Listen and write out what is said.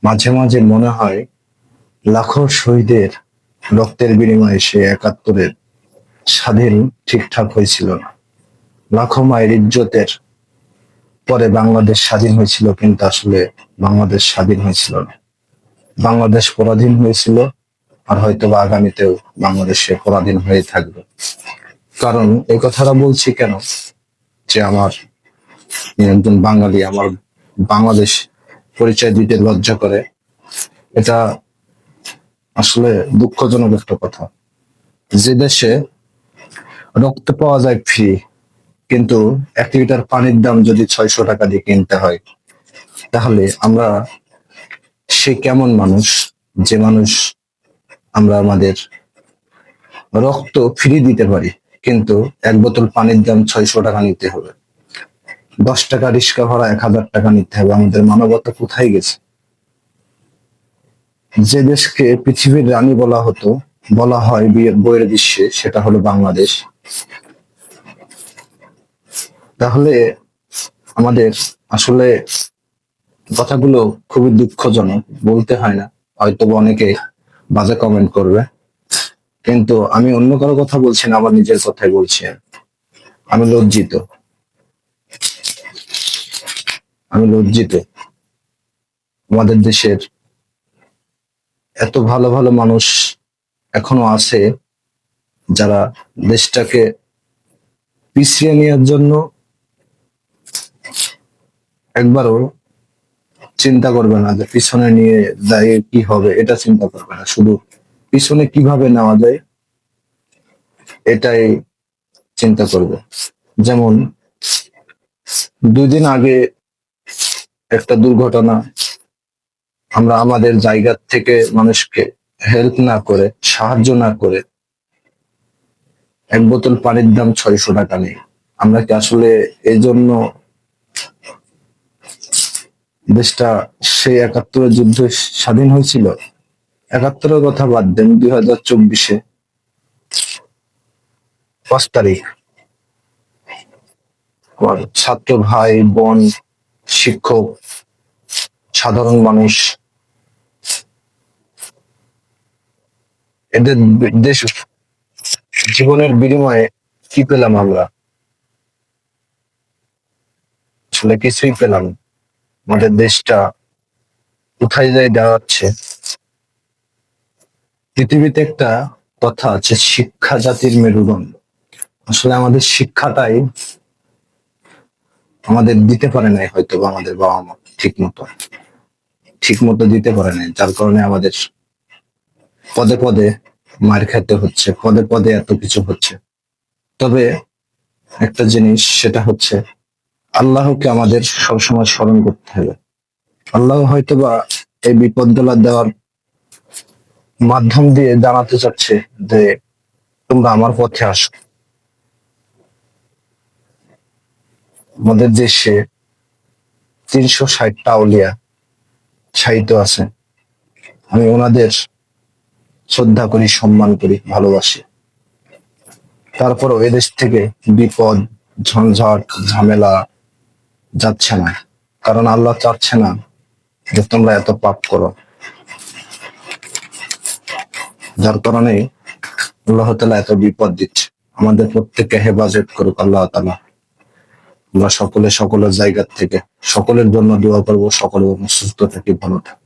মাঝে মাঝে মনে হয় লাখো শহীদের রক্তের বিনিময়ে সে একাত্তরের স্বাধীন ঠিকঠাক হয়েছিল না। লাখো মায়ের ইজ্জতের পরে বাংলাদেশ স্বাধীন হয়েছিল, কিন্তু আসলে বাংলাদেশ স্বাধীন হয়েছিল না। বাংলাদেশ পরাধীন হয়েছিল, আর হয়তো বা আগামীতেও বাংলাদেশে পরাধীন হয়ে থাকবে। কারণ এই কথাটা বলছি কেন, যে আমি একজন বাঙালি, আমার বাংলাদেশ পরিচয় দিতে লজ্জা করে। এটা আসলে দুঃখজনক একটা কথা। যে দেশে রক্ত পাওয়া যায় ফ্রি, কিন্তু 1 লিটার পানির দাম যদি 600 টাকা দিয়ে কিনতে হয়, তাহলে আমরা সে কেমন মানুষ, যে মানুষ আমরা আমাদের রক্ত ফ্রি দিতে পারি, কিন্তু 1 বোতল পানির দাম 600 টাকা নিতে হবে, 10 টাকা রিক্সা ভাড়া 1000 টাকা নিতে হবে। আমাদের মানবতা কোথায় গেছে? যে দেশকে পৃথিবীর রানী বলা হয় বইয়ের বিশ্বে, সেটা হলো বাংলাদেশ। তাহলে আমাদের আসলে কথাগুলো খুবই দুঃখজনক, বলতে হয় না, হয়তো অনেকে বাজে কমেন্ট করবে, কিন্তু আমি অন্য কারো কথা বলছি না, আমার নিজের কথাই বলছি। আমি লজ্জিত, আমি লজ্জিত। আমাদের দেশের এত ভালো ভালো মানুষ এখনো আছে, যারা দেশটাকে পিছিয়ে নেওয়ার জন্য একবারও চিন্তা করবে না, যে পিছনে নিয়ে দাঁড়িয়ে কি হবে, এটা চিন্তা করবে না, শুধু পিছনে কিভাবে নেওয়া যায় এটাই চিন্তা করবে। যেমন 2 দিন আগে একটা দুর্ঘটনা, আমরা আমাদের জায়গা থেকে মানুষকে হেল্প না করে, সাহায্য না করে, 1 বোতল পানির দাম 600 টাকা নেই। আমরা কি আসলে এই জন্য দেশটা সেই 71-এর যুদ্ধে স্বাধীন হয়েছিল? 71-এর কথা বাদ দেন, 2024-এ 5 তারিখ আমার ছাত্র ভাই বোন, শিক্ষক, সাধারণ মানুষ, এদের দেশ জীবনের বিনিময়ে কি পেলাম আমরা? আসলে কিছুই পেলাম না। আমাদের দেশটা কোথায় যায় দাঁড়াচ্ছে। পৃথিবীতে একটা কথা আছে, শিক্ষা জাতির মেরুদণ্ড। আসলে আমাদের শিক্ষাটাই আমাদের দিতে পারে নাই, হয়তো বা আমাদের বাবা মা ঠিক মতো দিতে পারে নাই, যার কারণে আমাদের পদে পদে মার খেতে হচ্ছে, পদে পদে এত কিছু হচ্ছে। তবে একটা জিনিস, সেটা হচ্ছে আল্লাহকে আমাদের সবসময় স্মরণ করতে হবে। আল্লাহ হয়তোবা এই বিপদগুলা দেওয়ার মাধ্যম দিয়ে জানাতে চাচ্ছে যে তোমরা আমার পথে আসো। আমাদের দেশে 360টা আউলিয়া শায়িত আছে। আমি ওনাদের শ্রদ্ধা করি, সম্মান করি, ভালোবাসি। তারপরও এদেশ থেকে বিপদ, ঝঞ্ঝাট, ঝামেলা যাচ্ছে না, কারণ আল্লাহ চাচ্ছে না যে তোমরা এত পাপ করো। যার কারণে আল্লাহ তাআলা এত বিপদ দিচ্ছে। আমাদের প্রত্যেককে হেফাজত করুক আল্লাহ তাআলা। আমরা সকলের জায়গা থেকে সকলের জন্য দোয়া করবো, সকলে সুস্থ থাকি, ভালো থাকি।